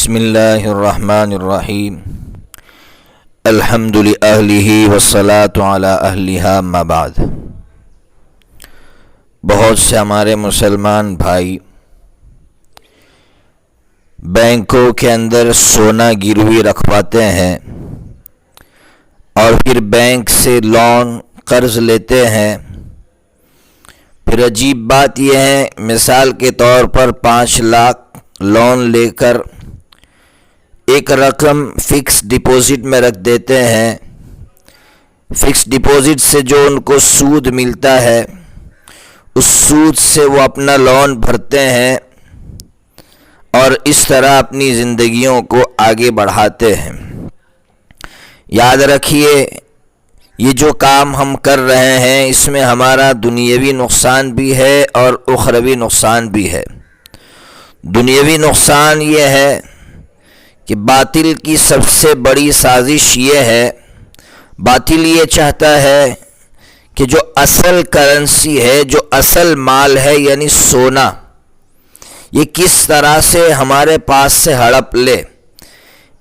بسم اللہ الرحمن الرحیم الحمد للہ والصلاة علی اہلہا اما بعد۔ بہت سے ہمارے مسلمان بھائی بینکوں کے اندر سونا گروی رکھواتے ہیں اور پھر بینک سے لون قرض لیتے ہیں۔ پھر عجیب بات یہ ہے، مثال کے طور پر 5 لاکھ لون لے کر ایک رقم فکس ڈپوزٹ میں رکھ دیتے ہیں۔ فکس ڈپوزٹ سے جو ان کو سود ملتا ہے اس سود سے وہ اپنا لون بھرتے ہیں اور اس طرح اپنی زندگیوں کو آگے بڑھاتے ہیں۔ یاد رکھیے، یہ جو کام ہم کر رہے ہیں اس میں ہمارا دنیاوی نقصان بھی ہے اور اخروی نقصان بھی ہے۔ دنیاوی نقصان یہ ہے کہ باطل کی سب سے بڑی سازش یہ ہے، باطل یہ چاہتا ہے کہ جو اصل کرنسی ہے، جو اصل مال ہے یعنی سونا، یہ کس طرح سے ہمارے پاس سے ہڑپ لے۔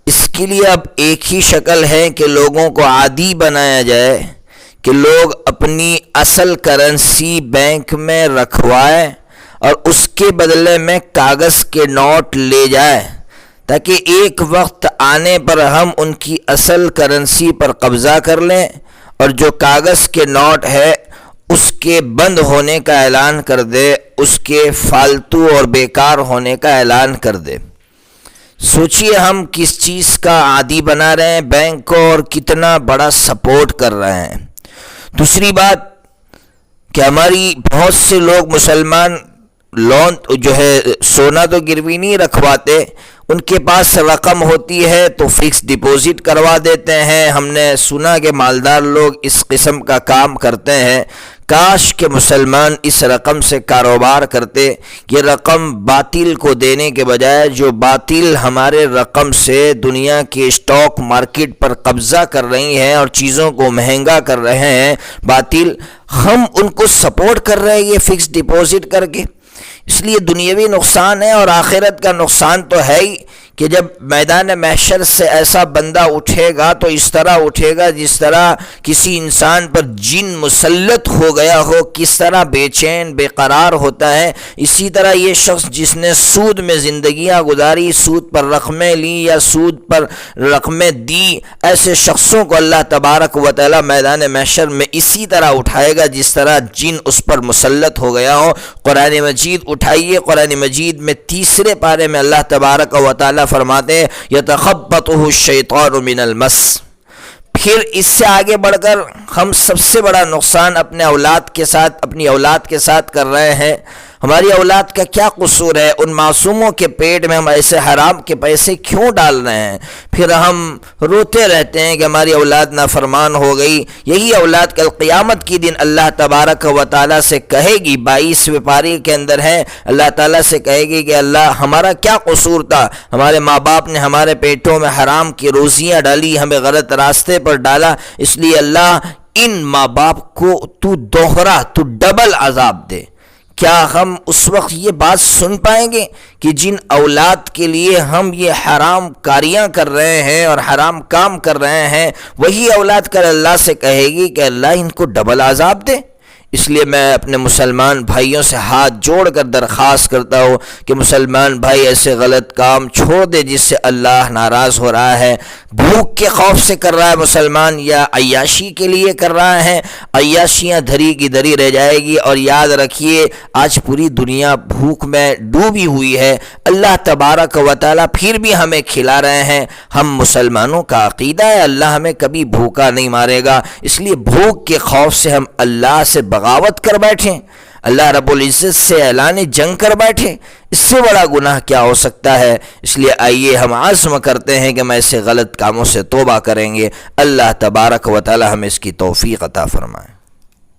اس کے لیے اب ایک ہی شکل ہے کہ لوگوں کو عادی بنایا جائے کہ لوگ اپنی اصل کرنسی بینک میں رکھوائیں اور اس کے بدلے میں کاغذ کے نوٹ لے جائیں، تاکہ ایک وقت آنے پر ہم ان کی اصل کرنسی پر قبضہ کر لیں اور جو کاغذ کے نوٹ ہے اس کے بند ہونے کا اعلان کر دے، اس کے فالتو اور بیکار ہونے کا اعلان کر دے۔ سوچئے ہم کس چیز کا عادی بنا رہے ہیں بینک کو اور کتنا بڑا سپورٹ کر رہے ہیں۔ دوسری بات کہ ہماری بہت سے لوگ مسلمان لون جو ہے سونا تو گروی نہیں رکھواتے، ان کے پاس رقم ہوتی ہے تو فکس ڈپوزٹ کروا دیتے ہیں۔ ہم نے سنا کہ مالدار لوگ اس قسم کا کام کرتے ہیں۔ کاش کہ مسلمان اس رقم سے کاروبار کرتے۔ یہ رقم باطل کو دینے کے بجائے جو باطل ہمارے رقم سے دنیا کے اسٹاک مارکیٹ پر قبضہ کر رہی ہیں اور چیزوں کو مہنگا کر رہے ہیں باطل، ہم ان کو سپورٹ کر رہے ہیں یہ فکس ڈپوزٹ کر کے۔ اس لیے دنیاوی نقصان ہے اور آخرت کا نقصان تو ہے ہی کہ جب میدان محشر سے ایسا بندہ اٹھے گا تو اس طرح اٹھے گا جس طرح کسی انسان پر جن مسلط ہو گیا ہو، کس طرح بے چین بے قرار ہوتا ہے، اسی طرح یہ شخص جس نے سود میں زندگیاں گزاری، سود پر رقمیں لیں یا سود پر رقمیں دی، ایسے شخصوں کو اللہ تبارک و تعالی میدان محشر میں اسی طرح اٹھائے گا جس طرح جن اس پر مسلط ہو گیا ہو۔ قرآن مجید اٹھائیے، قرآن مجید میں 3 پارے میں اللہ تبارک و تعالی فرماتے ہیں یتخبطہ الشیطان من المس۔ پھر اس سے آگے بڑھ کر ہم سب سے بڑا نقصان اپنی اولاد کے ساتھ کر رہے ہیں۔ ہماری اولاد کا کیا قصور ہے؟ ان معصوموں کے پیٹ میں ہم ایسے حرام کے پیسے کیوں ڈال رہے ہیں؟ پھر ہم روتے رہتے ہیں کہ ہماری اولاد نافرمان ہو گئی۔ یہی اولاد کل قیامت کی دن اللہ تبارک و تعالیٰ سے کہے گی، 22ویں پاری کے اندر ہے، اللہ تعالیٰ سے کہے گی کہ اللہ ہمارا کیا قصور تھا؟ ہمارے ماں باپ نے ہمارے پیٹوں میں حرام کی روزیاں ڈالی، ہمیں غلط راستے پر ڈالا، اس لیے اللہ ان ماں باپ کو تو ڈبل عذاب دے۔ کیا ہم اس وقت یہ بات سن پائیں گے کہ جن اولاد کے لیے ہم یہ حرام کاریاں کر رہے ہیں اور حرام کام کر رہے ہیں، وہی اولاد کل اللہ سے کہے گی کہ اللہ ان کو ڈبل عذاب دے؟ اس لیے میں اپنے مسلمان بھائیوں سے ہاتھ جوڑ کر درخواست کرتا ہوں کہ مسلمان بھائی ایسے غلط کام چھوڑ دے جس سے اللہ ناراض ہو رہا ہے۔ بھوک کے خوف سے کر رہا ہے مسلمان یا عیاشی کے لیے کر رہا ہے؟ عیاشیاں دھری کی دھری رہ جائے گی۔ اور یاد رکھیے آج پوری دنیا بھوک میں ڈوبی ہوئی ہے، اللہ تبارک و تعالیٰ پھر بھی ہمیں کھلا رہے ہیں۔ ہم مسلمانوں کا عقیدہ ہے اللہ ہمیں کبھی بھوکا نہیں مارے گا، اس لیے بھوک کے خوف سے ہم اللہ سے بغاوت کر بیٹھیں، اللہ رب العزت سے اعلان جنگ کر بیٹھے، اس سے بڑا گناہ کیا ہو سکتا ہے؟ اس لیے آئیے ہم عزم کرتے ہیں کہ ہم ایسے غلط کاموں سے توبہ کریں گے۔ اللہ تبارک و تعالی ہمیں اس کی توفیق عطا فرمائے۔